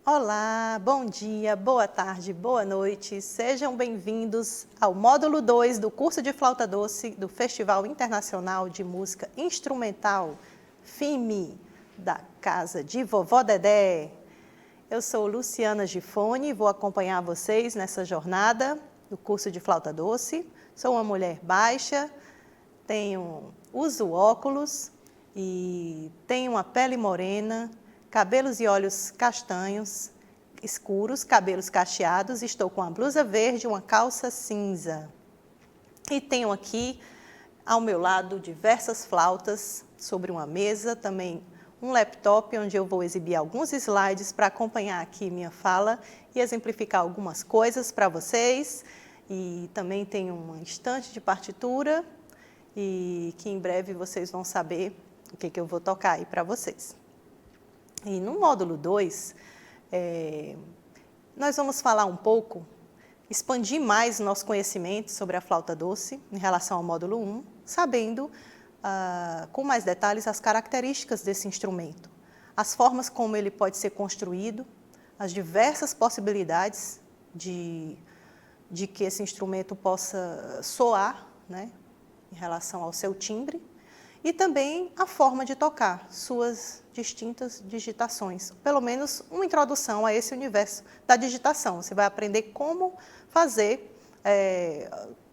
Olá, bom dia, boa tarde, boa noite. Sejam bem-vindos ao módulo 2 do curso de flauta doce do Festival Internacional de Música Instrumental, FIME, da Casa de Vovó Dedé. Eu sou Luciana Gifone e vou acompanhar vocês nessa jornada do curso de flauta doce. Sou uma mulher baixa, uso óculos e tenho uma pele morena, cabelos e olhos castanhos escuros, cabelos cacheados. Estou com uma blusa verde e uma calça cinza. E tenho aqui ao meu lado diversas flautas sobre uma mesa, também um laptop onde eu vou exibir alguns slides para acompanhar aqui minha fala e exemplificar algumas coisas para vocês. E também tenho uma estante de partitura e que em breve vocês vão saber o que eu vou tocar aí para vocês. E no módulo 2, nós vamos falar um pouco, expandir mais o nosso conhecimento sobre a flauta doce em relação ao módulo 1, sabendo com mais detalhes as características desse instrumento, as formas como ele pode ser construído, as diversas possibilidades de que esse instrumento possa soar, né, em relação ao seu timbre, e também a forma de tocar, suas distintas digitações. Pelo menos uma introdução a esse universo da digitação. Você vai aprender como fazer,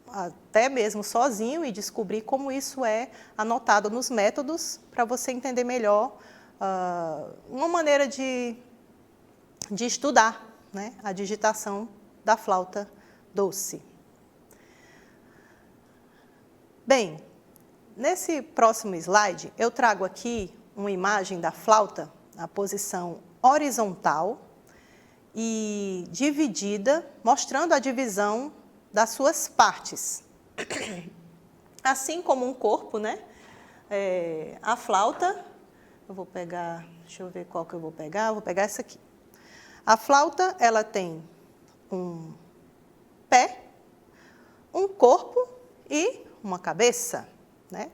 até mesmo sozinho, e descobrir como isso é anotado nos métodos, para você entender melhor uma maneira de estudar, né, a digitação da flauta doce. Bem, nesse próximo slide, eu trago aqui uma imagem da flauta na posição horizontal e dividida, mostrando a divisão das suas partes. Assim como um corpo, né? A flauta, eu vou pegar, deixa eu ver qual que eu vou pegar essa aqui. A flauta, ela tem um pé, um corpo e uma cabeça, né?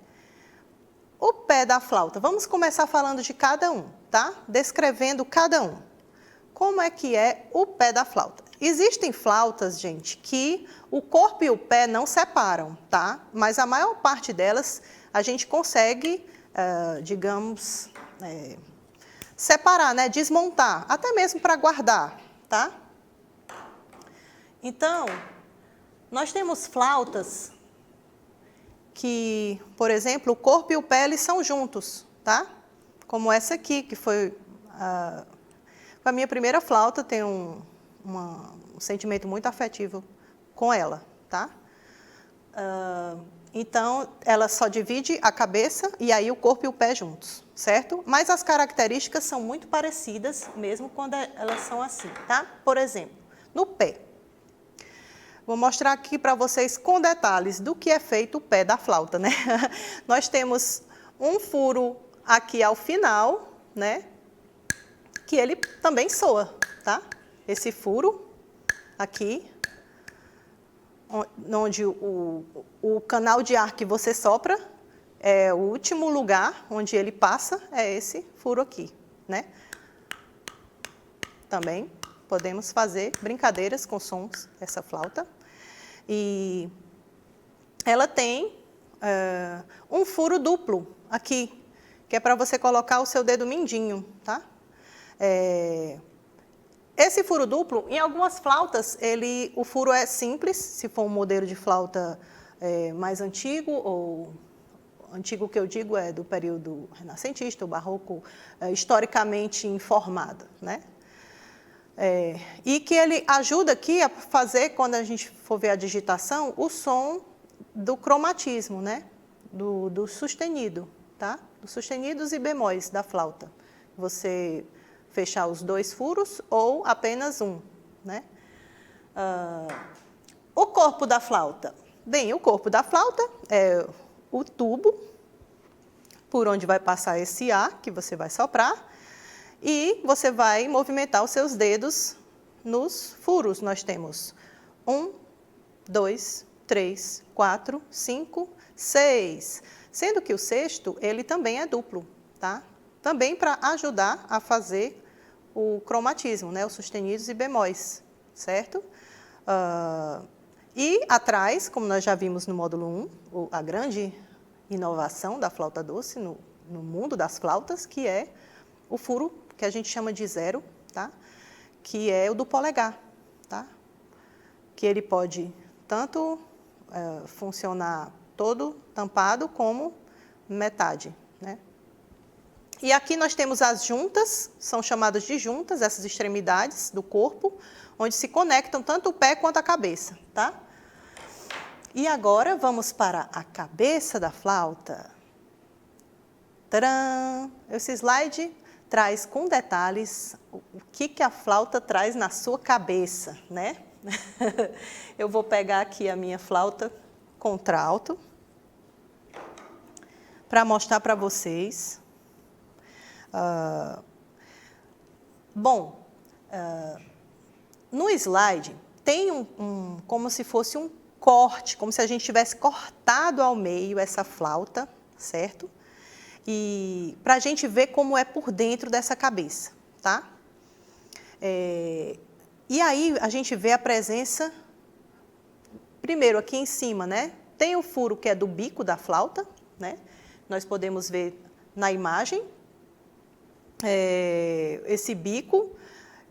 O pé da flauta, vamos começar falando de cada um, tá? Descrevendo cada um. Como é que é o pé da flauta? Existem flautas, gente, que o corpo e o pé não separam, tá? Mas a maior parte delas a gente consegue, digamos, separar, né? Desmontar, até mesmo para guardar, tá? Então, nós temos flautas que, por exemplo, o corpo e o pé eles são juntos, tá? Como essa aqui, que foi a minha primeira flauta, tenho um sentimento muito afetivo com ela, tá? Então, ela só divide a cabeça e aí o corpo e o pé juntos, certo? Mas as características são muito parecidas, mesmo quando elas são assim, tá? Por exemplo, no pé. Vou mostrar aqui para vocês com detalhes do que é feito o pé da flauta, né? Nós temos um furo aqui ao final, né? Que ele também soa, tá? Esse furo aqui, onde o canal de ar que você sopra, é o último lugar onde ele passa, é esse furo aqui, né? Também podemos fazer brincadeiras com sons dessa flauta. E ela tem um furo duplo aqui, que é para você colocar o seu dedo mindinho, tá? Esse furo duplo, em algumas flautas, o furo é simples, se for um modelo de flauta mais antigo, ou antigo que eu digo é do período renascentista, ou barroco, historicamente informado, né? E que ele ajuda aqui a fazer, quando a gente for ver a digitação, o som do cromatismo, né? Do sustenido, tá? Dos sustenidos e bemóis da flauta. Você fechar os dois furos ou apenas um, né? O corpo da flauta. Bem, o corpo da flauta é o tubo por onde vai passar esse ar que você vai soprar. E você vai movimentar os seus dedos nos furos. Nós temos 1, 2, 3, 4, 5, 6. Sendo que o sexto, ele também é duplo, tá? Também para ajudar a fazer o cromatismo, né? Os sustenidos e bemóis, certo? E atrás, como nós já vimos no módulo 1, a grande inovação da flauta doce no mundo das flautas, que é o furo que a gente chama de zero, tá? Que é o do polegar, tá? Que ele pode tanto funcionar todo tampado como metade, né? E aqui nós temos as juntas, são chamadas de juntas, essas extremidades do corpo, onde se conectam tanto o pé quanto a cabeça, tá? E agora vamos para a cabeça da flauta. Tcharam! Esse slide traz com detalhes o que a flauta traz na sua cabeça, né? Eu vou pegar aqui a minha flauta contralto para mostrar para vocês. No slide tem como se fosse um corte, como se a gente tivesse cortado ao meio essa flauta, certo? E para a gente ver como é por dentro dessa cabeça, tá? E aí a gente vê a presença, primeiro aqui em cima, né? Tem o furo que é do bico da flauta, né? Nós podemos ver na imagem esse bico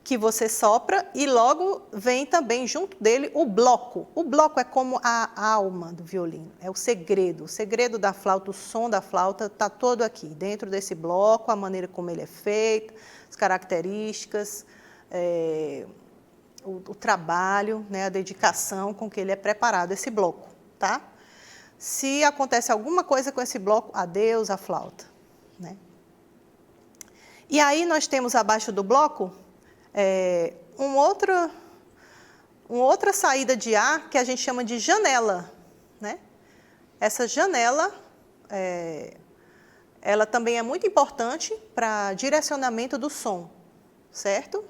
que você sopra e logo vem também junto dele o bloco. O bloco é como a alma do violino, é o segredo da flauta, o som da flauta está todo aqui, dentro desse bloco, a maneira como ele é feito, as características, o trabalho, né, a dedicação com que ele é preparado, esse bloco, tá? Se acontece alguma coisa com esse bloco, adeus a flauta, né? E aí nós temos abaixo do bloco uma outra saída de ar que a gente chama de janela, né? Essa janela, ela também é muito importante para direcionamento do som, certo?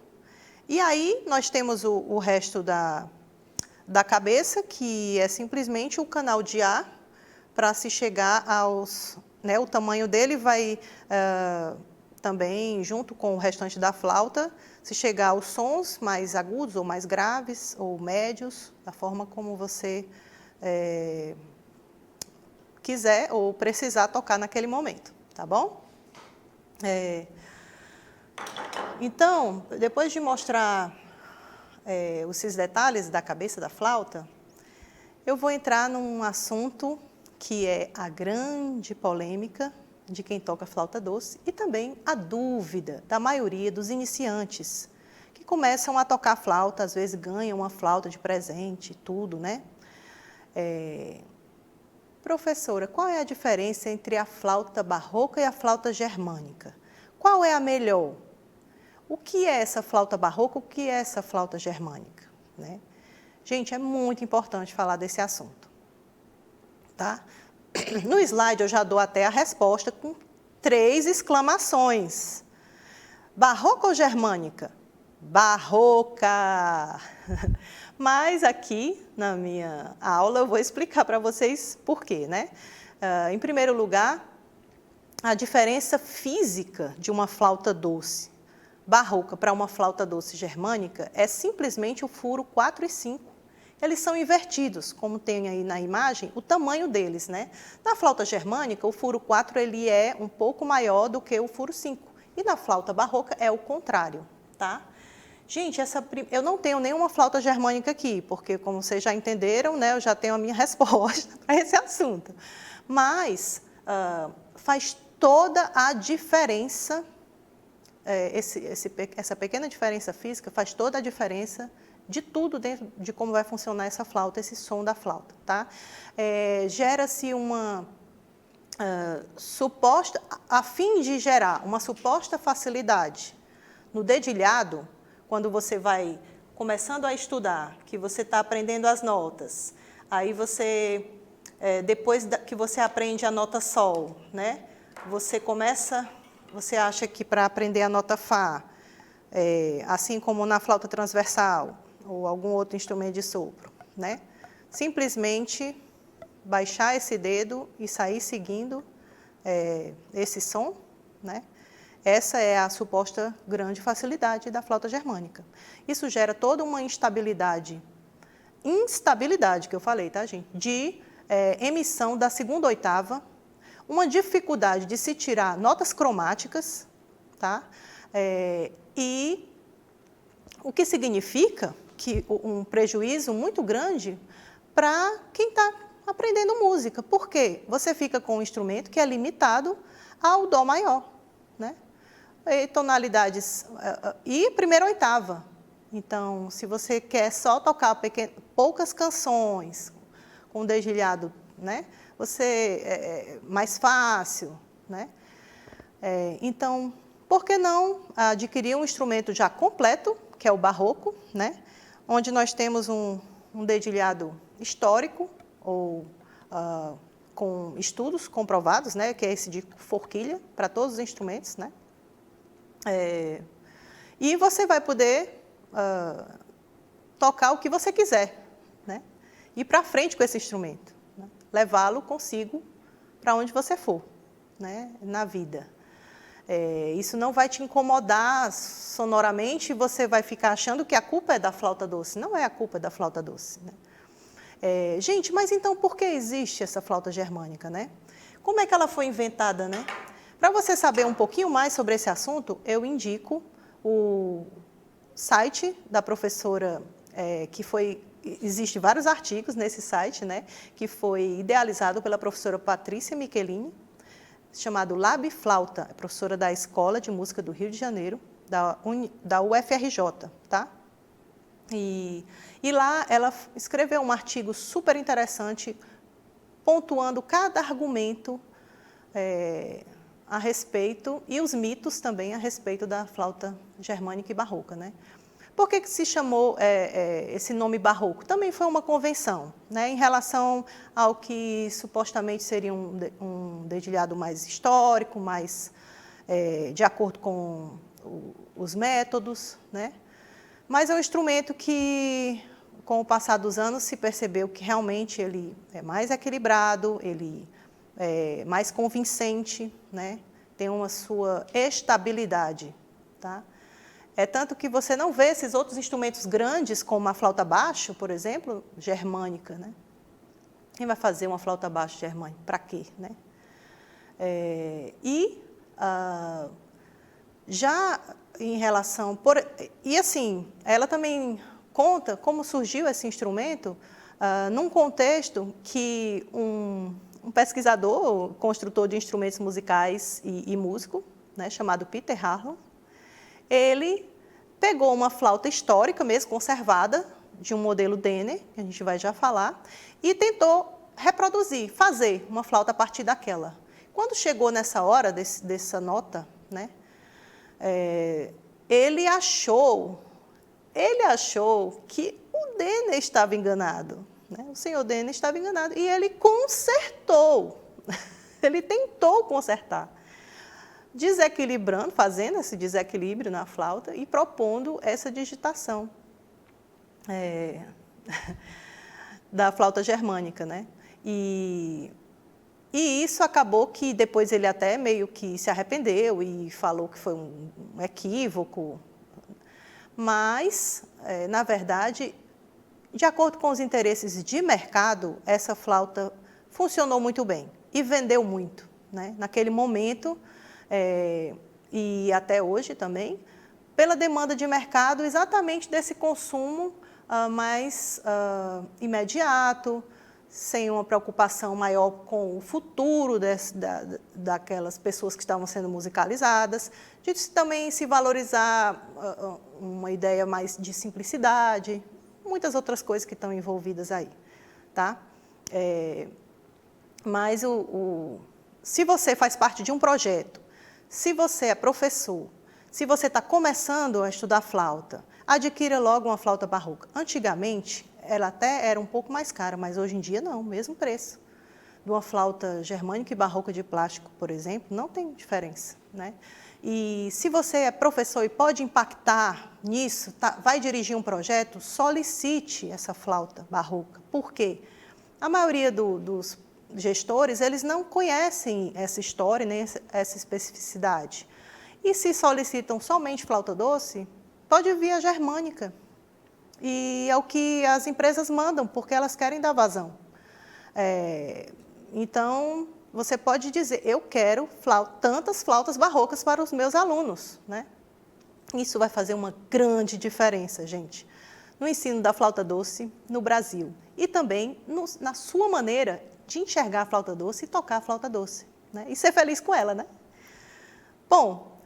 E aí nós temos o resto da cabeça, que é simplesmente o canal de ar para se chegar aos... né, o tamanho dele vai também, junto com o restante da flauta, se chegar aos sons mais agudos ou mais graves ou médios, da forma como você quiser ou precisar tocar naquele momento, tá bom? Então, depois de mostrar esses detalhes da cabeça da flauta, eu vou entrar num assunto que é a grande polêmica de quem toca flauta doce e também a dúvida da maioria dos iniciantes que começam a tocar flauta, às vezes ganham uma flauta de presente, tudo, né? Professora, qual é a diferença entre a flauta barroca e a flauta germânica? Qual é a melhor? O que é essa flauta barroca? O que é essa flauta germânica? Né? Gente, é muito importante falar desse assunto, tá? No slide eu já dou até a resposta com 3 exclamações. Barroca ou germânica? Barroca! Mas aqui, na minha aula, eu vou explicar para vocês por quê, né? Em primeiro lugar, a diferença física de uma flauta doce barroca para uma flauta doce germânica é simplesmente o furo 4 e 5. Eles são invertidos, como tem aí na imagem, o tamanho deles, né? Na flauta germânica, o furo 4 ele é um pouco maior do que o furo 5. E na flauta barroca é o contrário, tá? Gente, eu não tenho nenhuma flauta germânica aqui, porque, como vocês já entenderam, né, eu já tenho a minha resposta para esse assunto. Mas faz toda a diferença, essa pequena diferença física faz toda a diferença de tudo dentro de como vai funcionar essa flauta, esse som da flauta, tá? Gera-se uma suposta, a fim de gerar uma suposta facilidade no dedilhado, quando você vai começando a estudar, que você está aprendendo as notas, aí você, depois que você aprende a nota Sol, né? Você acha que para aprender a nota Fá, assim como na flauta transversal, ou algum outro instrumento de sopro, né? Simplesmente baixar esse dedo e sair seguindo esse som, né? Essa é a suposta grande facilidade da flauta germânica. Isso gera toda uma instabilidade que eu falei, tá, gente? De emissão da segunda oitava, uma dificuldade de se tirar notas cromáticas, tá? E o que significa que um prejuízo muito grande para quem está aprendendo música. Por quê? Você fica com um instrumento que é limitado ao dó maior, né? E tonalidades e primeira oitava. Então, se você quer só tocar poucas canções com dedilhado, né? Você é mais fácil, né? Então, por que não adquirir um instrumento já completo, que é o barroco, né? Onde nós temos um dedilhado histórico ou com estudos comprovados, né? Que é esse de forquilha para todos os instrumentos, né? E você vai poder tocar o que você quiser, né? Ir para frente com esse instrumento, né? Levá-lo consigo para onde você for, né? Na vida. Isso não vai te incomodar sonoramente e você vai ficar achando que a culpa é da flauta doce. Não é a culpa da flauta doce, né? Gente, mas então por que existe essa flauta germânica, né? Como é que ela foi inventada, né? Para você saber um pouquinho mais sobre esse assunto, eu indico o site da professora, existe vários artigos nesse site, né? Que foi idealizado pela professora Patrícia Michelini, chamado Lab Flauta, professora da Escola de Música do Rio de Janeiro, da UFRJ, tá? E lá ela escreveu um artigo super interessante, pontuando cada argumento a respeito, e os mitos também a respeito da flauta germânica e barroca, né? Por que se chamou esse nome barroco? Também foi uma convenção, né, em relação ao que supostamente seria um dedilhado mais histórico, mais de acordo com os métodos, né? Mas é um instrumento que, com o passar dos anos, se percebeu que realmente ele é mais equilibrado, ele é mais convincente, né? Tem uma sua estabilidade, tá? Tanto que você não vê esses outros instrumentos grandes, como a flauta baixo, por exemplo, germânica, né? Quem vai fazer uma flauta baixo germânica? Para quê, né? Já em relação... E assim, ela também conta como surgiu esse instrumento num contexto que um pesquisador, construtor de instrumentos musicais e músico, né, chamado Peter Harlan, ele pegou uma flauta histórica mesmo, conservada, de um modelo Denner, que a gente vai já falar, e tentou reproduzir, fazer uma flauta a partir daquela. Quando chegou nessa hora dessa nota, né, ele achou que o Denner estava enganado, né? O senhor Denner estava enganado, e ele consertou, ele tentou consertar, desequilibrando, fazendo esse desequilíbrio na flauta e propondo essa digitação da flauta germânica, né? E isso acabou que depois ele até meio que se arrependeu e falou que foi um equívoco, mas, na verdade, de acordo com os interesses de mercado, essa flauta funcionou muito bem e vendeu muito, né? Naquele momento, e até hoje também, pela demanda de mercado exatamente desse consumo mais imediato, sem uma preocupação maior com o futuro daquelas pessoas que estavam sendo musicalizadas, de também se valorizar uma ideia mais de simplicidade, muitas outras coisas que estão envolvidas aí, tá? Mas se você faz parte de um projeto, se você é professor, se você está começando a estudar flauta, adquira logo uma flauta barroca. Antigamente, ela até era um pouco mais cara, mas hoje em dia não, mesmo preço. De uma flauta germânica e barroca de plástico, por exemplo, não tem diferença, né? E se você é professor e pode impactar nisso, vai dirigir um projeto, solicite essa flauta barroca. Por quê? A maioria dos gestores, eles não conhecem essa história nem essa especificidade. E se solicitam somente flauta doce, pode vir a germânica. E é o que as empresas mandam, porque elas querem dar vazão. Então, você pode dizer, eu quero tantas flautas barrocas para os meus alunos, né? Isso vai fazer uma grande diferença, gente, no ensino da flauta doce no Brasil. E também na sua maneira de enxergar a flauta doce e tocar a flauta doce, né? E ser feliz com ela, né? Bom,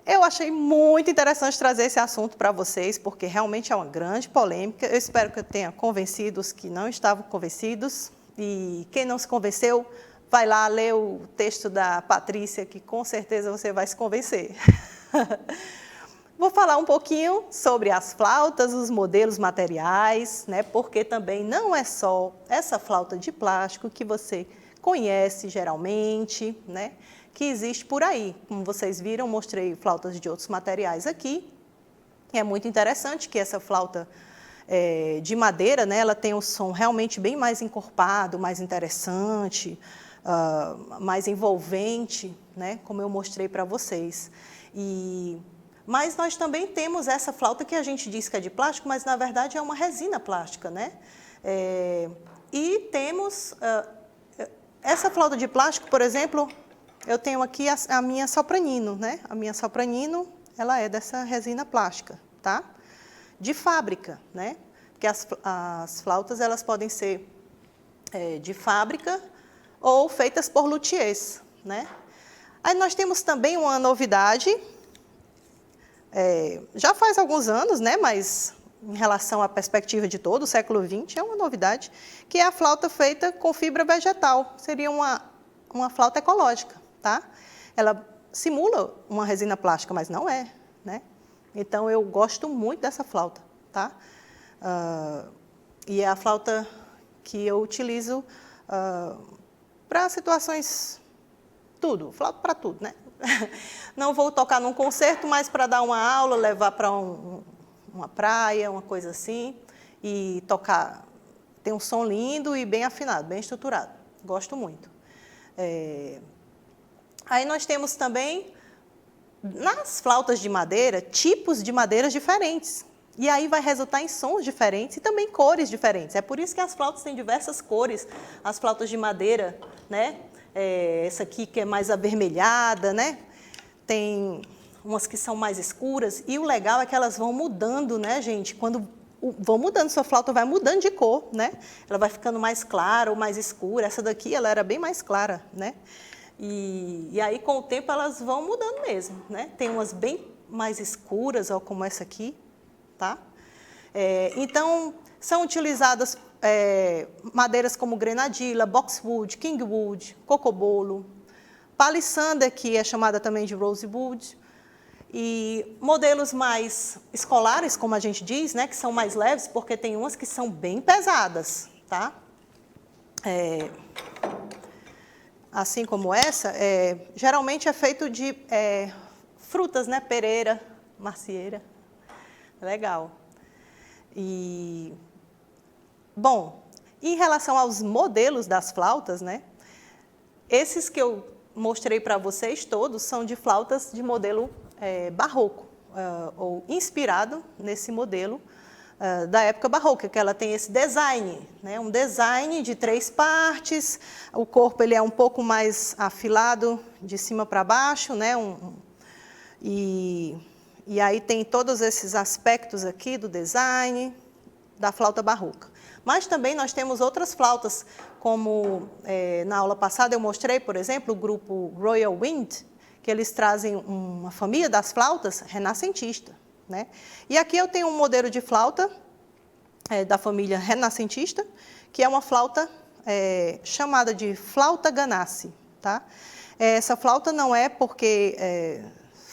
eu achei muito interessante trazer esse assunto para vocês, porque realmente é uma grande polêmica. Eu espero que eu tenha convencido os que não estavam convencidos. E quem não se convenceu, vai lá ler o texto da Patrícia, que com certeza você vai se convencer. Vou falar um pouquinho sobre as flautas, os modelos materiais, né? Porque também não é só essa flauta de plástico que você conhece geralmente, né? Que existe por aí. Como vocês viram, mostrei flautas de outros materiais aqui. É muito interessante que essa flauta de madeira, né, ela tem um som realmente bem mais encorpado, mais interessante, mais envolvente, né, como eu mostrei para vocês. Mas nós também temos essa flauta que a gente diz que é de plástico, mas na verdade é uma resina plástica, né? E temos essa flauta de plástico, por exemplo. Eu tenho aqui a minha sopranino, né? A minha sopranino, ela é dessa resina plástica, tá? De fábrica, né? Porque as flautas, elas podem ser de fábrica ou feitas por luthiers, né? Aí nós temos também uma novidade, já faz alguns anos, né? Mas em relação à perspectiva de todo o século XX, é uma novidade, que é a flauta feita com fibra vegetal. Seria uma flauta ecológica. Tá? Ela simula uma resina plástica, mas não é, né? Então, eu gosto muito dessa flauta, tá? E é a flauta que eu utilizo para situações, flauta para tudo, né? Não vou tocar num concerto, mas para dar uma aula, levar para uma praia, uma coisa assim, e tocar. Tem um som lindo e bem afinado, bem estruturado. Gosto muito. Aí nós temos também, nas flautas de madeira, tipos de madeiras diferentes. E aí vai resultar em sons diferentes e também cores diferentes. É por isso que as flautas têm diversas cores. As flautas de madeira, né? Essa aqui que é mais avermelhada, né? Tem umas que são mais escuras. E o legal é que elas vão mudando, né, gente? Quando vão mudando, sua flauta vai mudando de cor, né? Ela vai ficando mais clara ou mais escura. Essa daqui, ela era bem mais clara, né? E aí, com o tempo, elas vão mudando mesmo, né? Tem umas bem mais escuras, ó, como essa aqui, tá? Então, são utilizadas madeiras como grenadila, boxwood, kingwood, cocobolo, palissander, que é chamada também de rosewood, e modelos mais escolares, como a gente diz, né? Que são mais leves, porque tem umas que são bem pesadas, tá? Assim como essa, geralmente é feito de frutas, né? Pereira, macieira. Legal. Bom, em relação aos modelos das flautas, né? Esses que eu mostrei para vocês todos são de flautas de modelo barroco, ou inspirado nesse modelo da época barroca, que ela tem esse design, né? Um design de 3 partes, o corpo ele é um pouco mais afilado de cima para baixo, né? E aí tem todos esses aspectos aqui do design da flauta barroca. Mas também nós temos outras flautas, como na aula passada eu mostrei, por exemplo, o grupo Royal Wind, que eles trazem uma família das flautas renascentista, né? E aqui eu tenho um modelo de flauta da família renascentista, que é uma flauta chamada de flauta Ganassi, tá? Essa flauta não é porque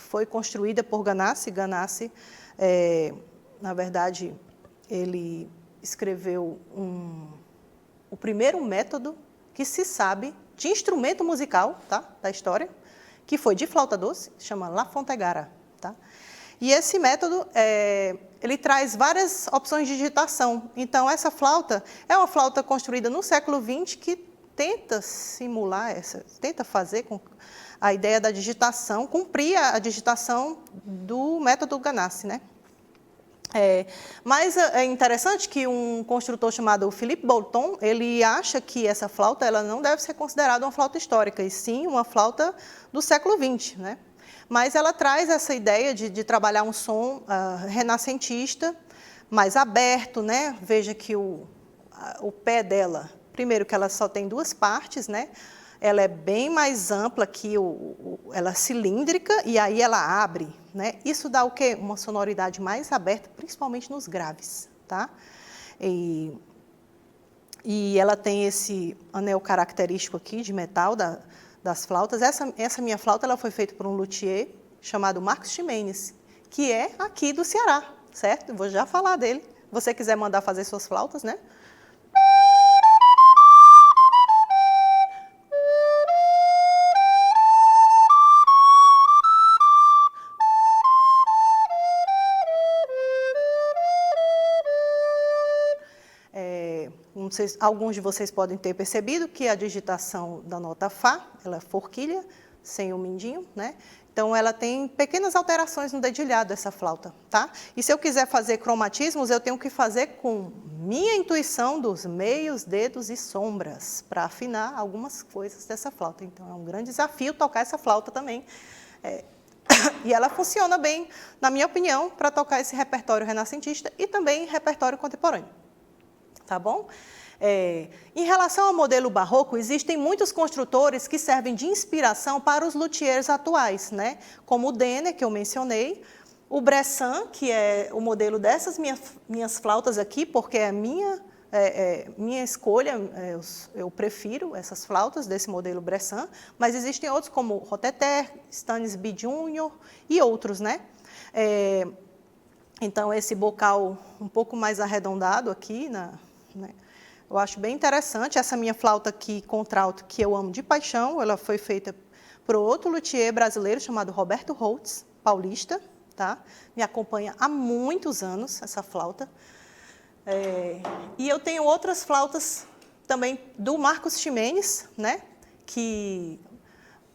foi construída por Ganassi. Ganassi, na verdade, ele escreveu o primeiro método que se sabe de instrumento musical, tá? Da história, que foi de flauta doce, chama La Fontegara, tá? E esse método, ele traz várias opções de digitação. Então, essa flauta é uma flauta construída no século XX que tenta simular tenta fazer a ideia da digitação, cumpria a digitação do método Ganassi, né? Mas é interessante que um construtor chamado Philippe Bolton, ele acha que essa flauta ela não deve ser considerada uma flauta histórica, e sim uma flauta do século XX, né? Mas ela traz essa ideia de trabalhar um som renascentista, mais aberto, né? Veja que o pé dela, primeiro que ela só tem duas partes, né? Ela é bem mais ampla que ela é cilíndrica e aí ela abre, né? Isso dá o quê? Uma sonoridade mais aberta, principalmente nos graves, tá? E ela tem esse anel característico aqui de metal das flautas. Essa minha flauta ela foi feita por um luthier chamado Marcos Ximenes, que é aqui do Ceará, certo? Vou já falar dele. Se você quiser mandar fazer suas flautas, né? Não sei, alguns de vocês podem ter percebido que a digitação da nota Fá, ela é forquilha, sem o mindinho, né? Então, ela tem pequenas alterações no dedilhado dessa flauta, tá? E se eu quiser fazer cromatismos, eu tenho que fazer com minha intuição dos meios, dedos e sombras, para afinar algumas coisas dessa flauta. Então, é um grande desafio tocar essa flauta também. E ela funciona bem, na minha opinião, para tocar esse repertório renascentista e também repertório contemporâneo. Tá bom? Em relação ao modelo barroco, existem muitos construtores que servem de inspiração para os luthiers atuais, né? Como o Denner, que eu mencionei, o Bressan, que é o modelo dessas minhas flautas aqui, porque é minha escolha, eu prefiro essas flautas desse modelo Bressan, mas existem outros como Roteter, Stanisby Jr. e outros, né? Então, esse bocal um pouco mais arredondado aqui, né? Eu acho bem interessante. Essa minha flauta aqui, contralto, que eu amo de paixão, ela foi feita por outro luthier brasileiro chamado Roberto Holtz, paulista, tá? Me acompanha há muitos anos, essa flauta. E eu tenho outras flautas também do Marcos Ximenes, né? Que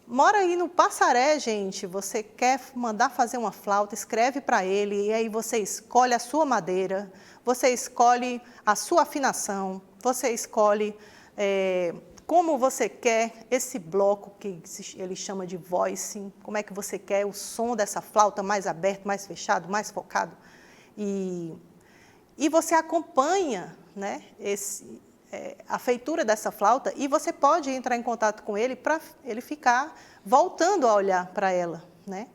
mora aí no Passaré, gente. Você quer mandar fazer uma flauta, escreve para ele, e aí você escolhe a sua madeira, você escolhe a sua afinação, você escolhe como você quer esse bloco, que ele chama de voicing, como é que você quer o som dessa flauta mais aberto, mais fechado, mais focado. E você acompanha, né, a feitura dessa flauta e você pode entrar em contato com ele para ele ficar voltando a olhar para ela, né?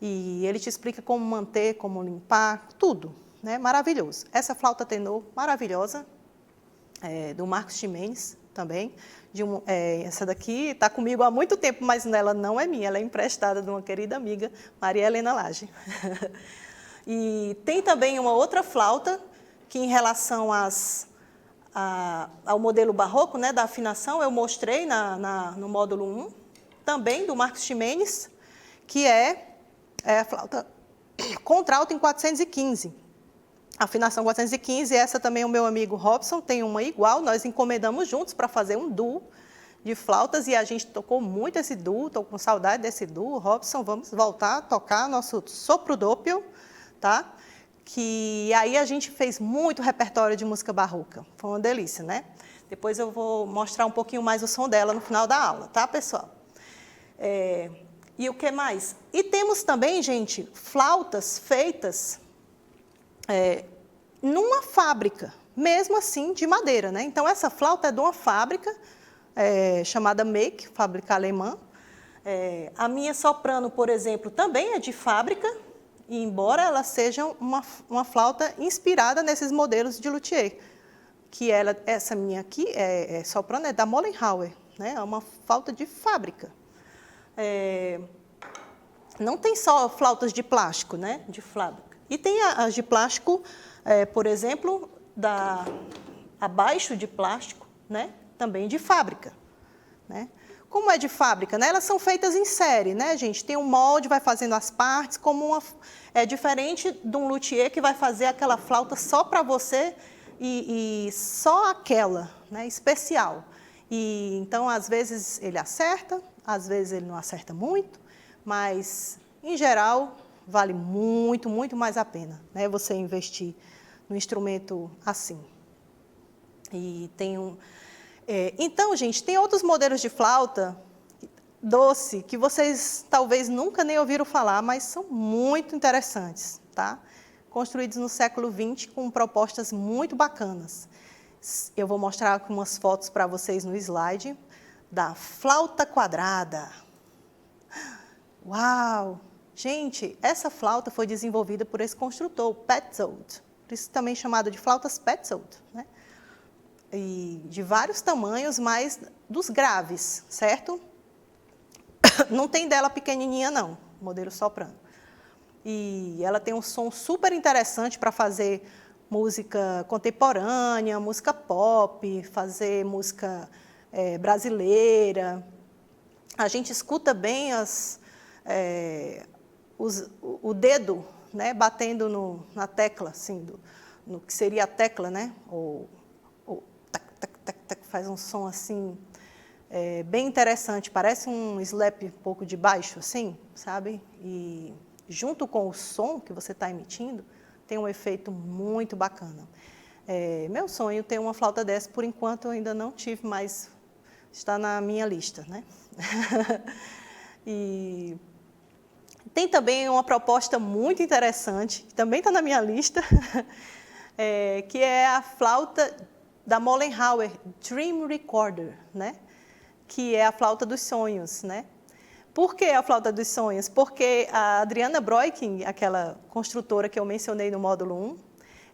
E ele te explica como manter, como limpar, tudo, né? Maravilhoso. Essa flauta tenor maravilhosa, do Marcos Ximenes também. Essa daqui está comigo há muito tempo, mas ela não é minha, ela é emprestada de uma querida amiga, Maria Helena Lage. E tem também uma outra flauta que, em relação ao modelo barroco, né, da afinação, eu mostrei no módulo 1, também do Marcos Ximenes, que é a flauta contralto em 415. Afinação 415, essa também o meu amigo Robson tem uma igual, nós encomendamos juntos para fazer um duo de flautas e a gente tocou muito esse duo, estou com saudade desse duo. Robson, vamos voltar a tocar nosso sopro dópio, tá? Que aí a gente fez muito repertório de música barroca, foi uma delícia, né? Depois eu vou mostrar um pouquinho mais o som dela no final da aula, tá, pessoal? E o que mais? E temos também, gente, flautas feitas numa fábrica, mesmo assim de madeira, né? Então, essa flauta é de uma fábrica chamada Make, fábrica alemã. A minha soprano, por exemplo, também é de fábrica, e embora ela seja uma flauta inspirada nesses modelos de luthier, que essa minha aqui, soprano, é da Mollenhauer, né? É uma flauta de fábrica. Não tem só flautas de plástico, né? De fábrica. E tem as de plástico, por exemplo, abaixo de plástico, né? Também de fábrica, né? Como é de fábrica, né? Elas são feitas em série, né, gente? Tem um molde, vai fazendo as partes, é diferente de um luthier que vai fazer aquela flauta só para você e só aquela, né, especial. E então, às vezes, ele acerta, às vezes ele não acerta muito, mas, em geral, vale muito, muito mais a pena, né, você investir no instrumento assim. E tem então, gente, tem outros modelos de flauta doce que vocês talvez nunca nem ouviram falar, mas são muito interessantes, tá? Construídos no século XX com propostas muito bacanas. Eu vou mostrar algumas fotos para vocês no slide da flauta quadrada. Uau! Gente, essa flauta foi desenvolvida por esse construtor, Petzold, por isso também chamado de flautas Petzold, né? E de vários tamanhos, mas dos graves, certo? Não tem dela pequenininha não, modelo soprano. E ela tem um som super interessante para fazer música contemporânea, música pop, fazer música brasileira. A gente escuta bem o dedo, né, batendo na tecla, assim, no que seria a tecla, né? Ou tac, tac, tac, tac, faz um som assim, bem interessante, parece um slap um pouco de baixo, assim, sabe? E junto com o som que você está emitindo, tem um efeito muito bacana. Meu sonho é ter uma flauta dessa, por enquanto eu ainda não tive, mas está na minha lista, né? E tem também uma proposta muito interessante, que também está na minha lista, que é a flauta da Mollenhauer Dream Recorder, né? Que é a flauta dos sonhos, né? Por que a flauta dos sonhos? Porque a Adriana Broiking, aquela construtora que eu mencionei no módulo 1,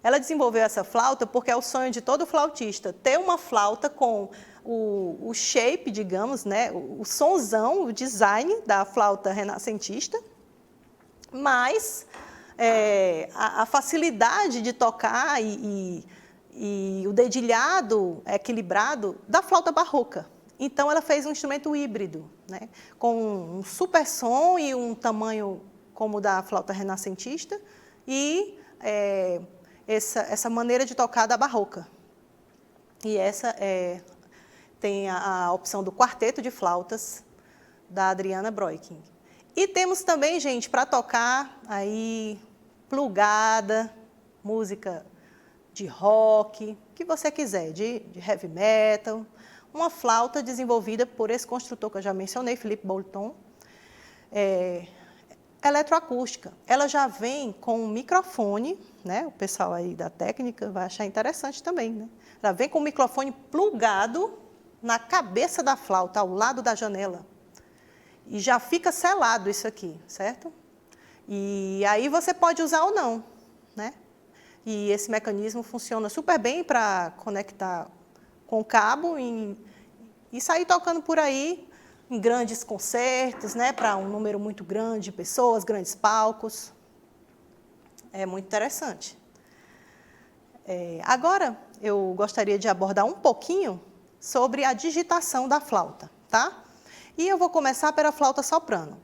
ela desenvolveu essa flauta porque é o sonho de todo flautista, ter uma flauta com o shape, digamos, né? O sonzão, o design da flauta renascentista, mas a facilidade de tocar e o dedilhado equilibrado da flauta barroca. Então, ela fez um instrumento híbrido, né, com um super som e um tamanho como o da flauta renascentista e essa maneira de tocar da barroca. E essa tem a opção do quarteto de flautas da Adriana Broiking. E temos também, gente, para tocar aí plugada, música de rock, que você quiser, de heavy metal, uma flauta desenvolvida por esse construtor que eu já mencionei, Philippe Bolton, eletroacústica. Ela já vem com um microfone, né? O pessoal aí da técnica vai achar interessante também, né? Ela vem com um microfone plugado na cabeça da flauta, ao lado da janela. E já fica selado isso aqui, certo? E aí você pode usar ou não, né? E esse mecanismo funciona super bem para conectar com o cabo e sair tocando por aí em grandes concertos, né? Para um número muito grande de pessoas, grandes palcos. É muito interessante. Agora, eu gostaria de abordar um pouquinho sobre a digitação da flauta, tá? E eu vou começar pela flauta soprano.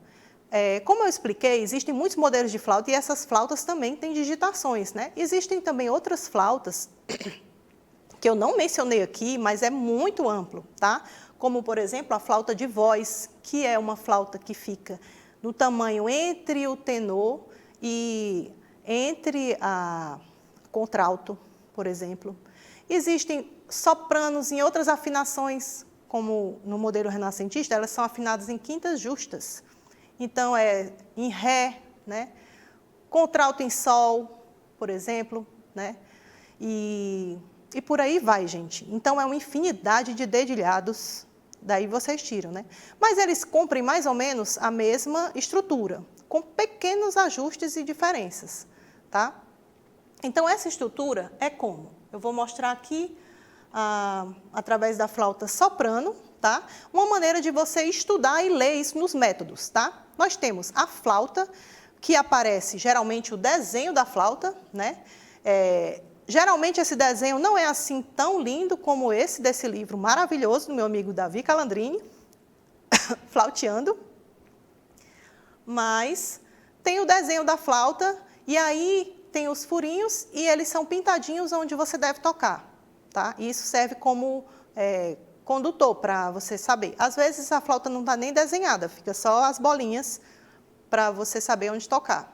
Como eu expliquei, existem muitos modelos de flauta e essas flautas também têm digitações, né? Existem também outras flautas que eu não mencionei aqui, mas é muito amplo, tá? Como, por exemplo, a flauta de voz, que é uma flauta que fica no tamanho entre o tenor e entre a contralto, por exemplo. Existem sopranos em outras afinações, como no modelo renascentista, elas são afinadas em quintas justas. Então, em ré, né? Contralto em sol, por exemplo, né? E por aí vai, gente. Então, é uma infinidade de dedilhados, daí vocês tiram, né? Mas eles cumprem mais ou menos a mesma estrutura, com pequenos ajustes e diferenças, tá? Então, essa estrutura é como? Eu vou mostrar aqui, através da flauta soprano, tá? Uma maneira de você estudar e ler isso nos métodos, tá? Nós temos a flauta, que aparece geralmente o desenho da flauta, né? Geralmente esse desenho não é assim tão lindo como esse desse livro maravilhoso do meu amigo Davi Calandrini, Flauteando, mas tem o desenho da flauta e aí tem os furinhos e eles são pintadinhos onde você deve tocar, tá? E isso serve como condutor, para você saber. Às vezes a flauta não está nem desenhada, fica só as bolinhas para você saber onde tocar.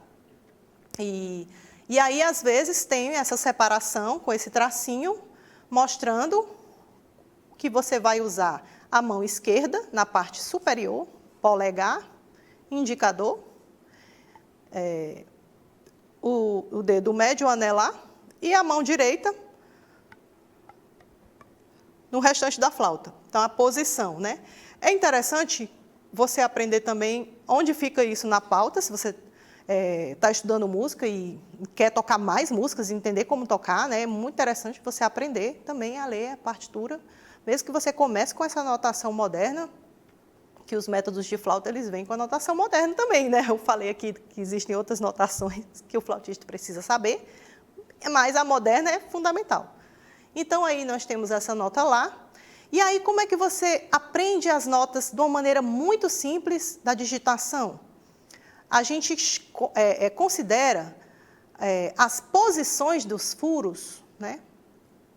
E aí, às vezes, tem essa separação com esse tracinho, mostrando que você vai usar a mão esquerda na parte superior, polegar, indicador, o dedo médio anelar e a mão direita no restante da flauta. Então, a posição, né? É interessante você aprender também onde fica isso na pauta, se você está estudando música e quer tocar mais músicas, entender como tocar, né? É muito interessante você aprender também a ler a partitura, mesmo que você comece com essa notação moderna, que os métodos de flauta eles vêm com a notação moderna também, né? Eu falei aqui que existem outras notações que o flautista precisa saber, mas a moderna é fundamental. Então, aí nós temos essa nota lá. E aí, como é que você aprende as notas de uma maneira muito simples da digitação? A gente considera as posições dos furos, né,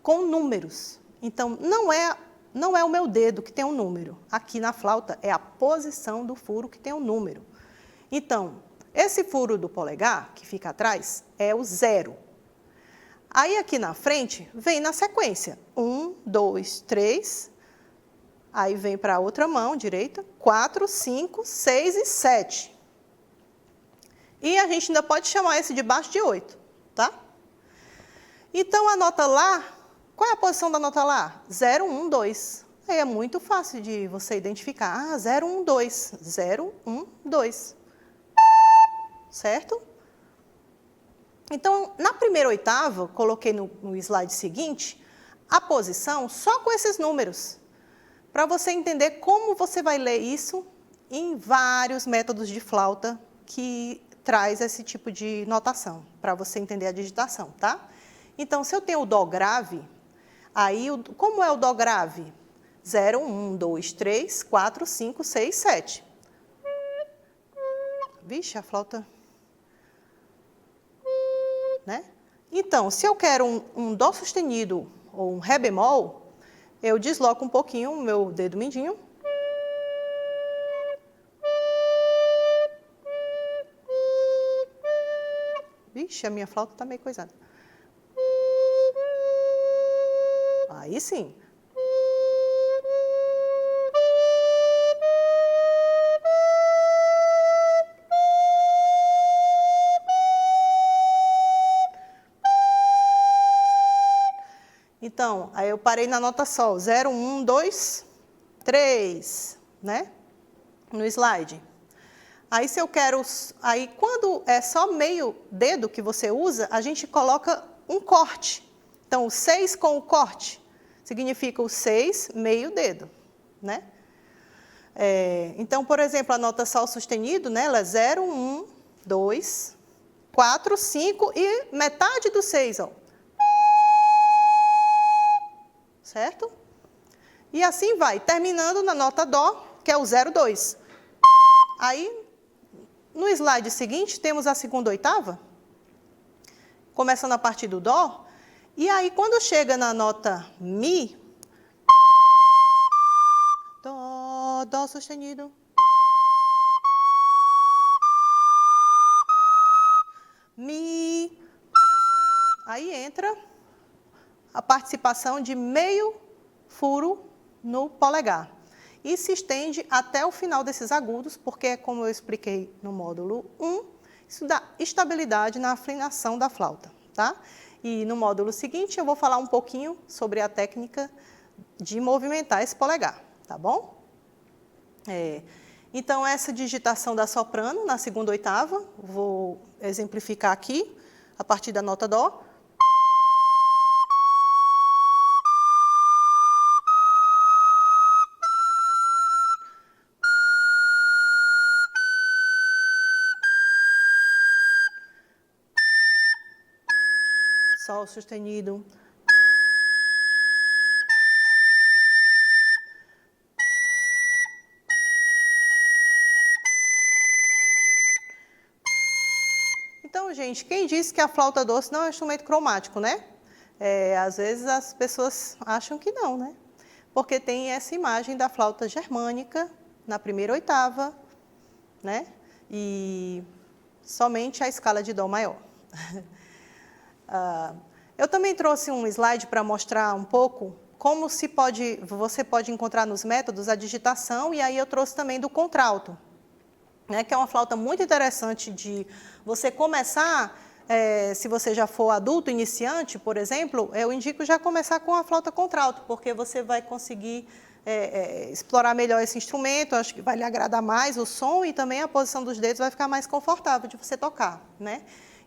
com números. Então, não é o meu dedo que tem um número. Aqui na flauta é a posição do furo que tem um número. Então, esse furo do polegar, que fica atrás, é o 0. Aí, aqui na frente, vem na sequência. 1, 2, 3. Aí, vem para a outra mão direita. 4, 5, 6 e 7. E a gente ainda pode chamar esse de baixo de 8, tá? Então, a nota Lá, qual é a posição da nota Lá? 0, 1, 2. Aí é muito fácil de você identificar. 0, 1, 2. 0, 1, 2. Certo? Então, na primeira oitava, coloquei no slide seguinte, a posição só com esses números, para você entender como você vai ler isso em vários métodos de flauta que traz esse tipo de notação, para você entender a digitação, tá? Então, se eu tenho o Dó grave, aí, como é o Dó grave? 0, 1, 2, 3, 4, 5, 6, 7. Vixe, a flauta... né? Então, se eu quero um Dó sustenido ou um Ré bemol, eu desloco um pouquinho o meu dedo mindinho. Vixe, a minha flauta está meio coisada. Aí sim. Então, aí eu parei na nota Sol. 0, 1, 2, 3, né? No slide. Aí, se eu quero... Aí, quando é só meio dedo que você usa, a gente coloca um corte. Então, o 6 com o corte significa o 6, meio dedo, né? Então, por exemplo, a nota Sol sustenido, né? Ela é 0, 1, 2, 4, 5 e metade do 6, ó. Certo? E assim vai, terminando na nota Dó, que é o 0, 2. Aí, no slide seguinte, temos a segunda oitava, começando a partir do Dó, e aí quando chega na nota Mi, Dó, Dó sustenido, Mi, aí entra a participação de meio furo no polegar. E se estende até o final desses agudos, porque, como eu expliquei no módulo 1, isso dá estabilidade na afinação da flauta, tá? E no módulo seguinte eu vou falar um pouquinho sobre a técnica de movimentar esse polegar, tá bom? Então, essa digitação da soprano na segunda oitava, vou exemplificar aqui, a partir da nota Dó. Sol sustenido. Então, gente, quem disse que a flauta doce não é um instrumento cromático, né? Às vezes as pessoas acham que não, né? porque tem essa imagem da flauta germânica na primeira oitava, né? E somente a escala de Dó maior. Eu também trouxe um slide para mostrar um pouco como você pode encontrar nos métodos a digitação, e aí eu trouxe também do contralto, né, que é uma flauta muito interessante de você começar, se você já for adulto, iniciante, por exemplo, eu indico já começar com a flauta contralto, porque você vai conseguir explorar melhor esse instrumento, acho que vai lhe agradar mais o som e também a posição dos dedos vai ficar mais confortável de você tocar, né?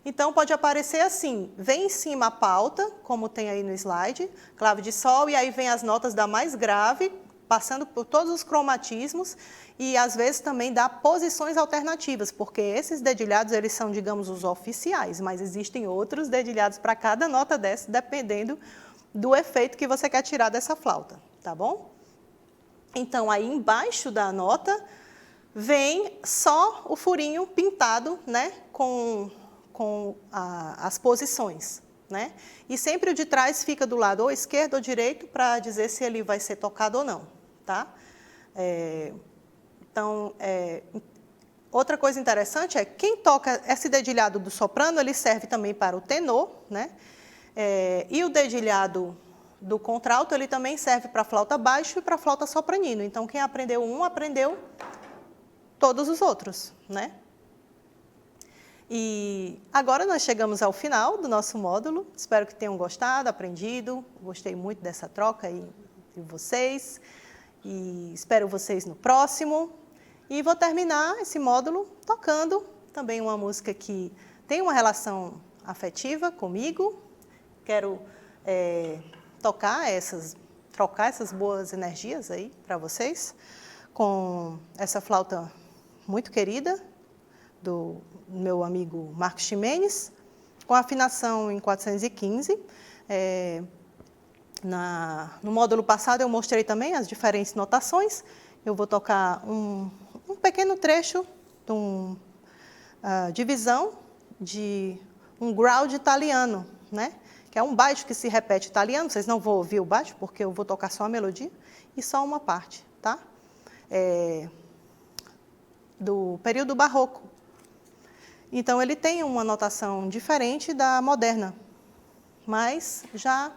Então, pode aparecer assim, vem em cima a pauta, como tem aí no slide, clave de sol, e aí vem as notas da mais grave, passando por todos os cromatismos, e às vezes também dá posições alternativas, porque esses dedilhados, eles são, digamos, os oficiais, mas existem outros dedilhados para cada nota dessa, dependendo do efeito que você quer tirar dessa flauta, tá bom? Então, aí embaixo da nota, vem só o furinho pintado, né, com as posições, né? E sempre o de trás fica do lado ou esquerdo ou direito para dizer se ele vai ser tocado ou não, tá? Outra coisa interessante é quem toca esse dedilhado do soprano, ele serve também para o tenor, né? E o dedilhado do contralto, ele também serve para flauta baixo e para flauta sopranino. Então, quem aprendeu um, aprendeu todos os outros, né? E agora nós chegamos ao final do nosso módulo. Espero que tenham gostado, aprendido. Gostei muito dessa troca aí de vocês. E espero vocês no próximo. E vou terminar esse módulo tocando também uma música que tem uma relação afetiva comigo. Quero trocar essas boas energias aí para vocês com essa flauta muito querida do meu amigo Marcos Ximenes, com afinação em 415. No módulo passado eu mostrei também as diferentes notações. Eu vou tocar um pequeno trecho de uma divisão de um growl italiano, né? Que é um baixo que se repete italiano. Vocês não vão ouvir o baixo, porque eu vou tocar só a melodia e só uma parte, tá? Do período barroco. Então, ele tem uma notação diferente da moderna, mas já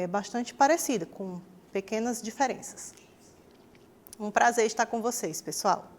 bastante parecida, com pequenas diferenças. Um prazer estar com vocês, pessoal.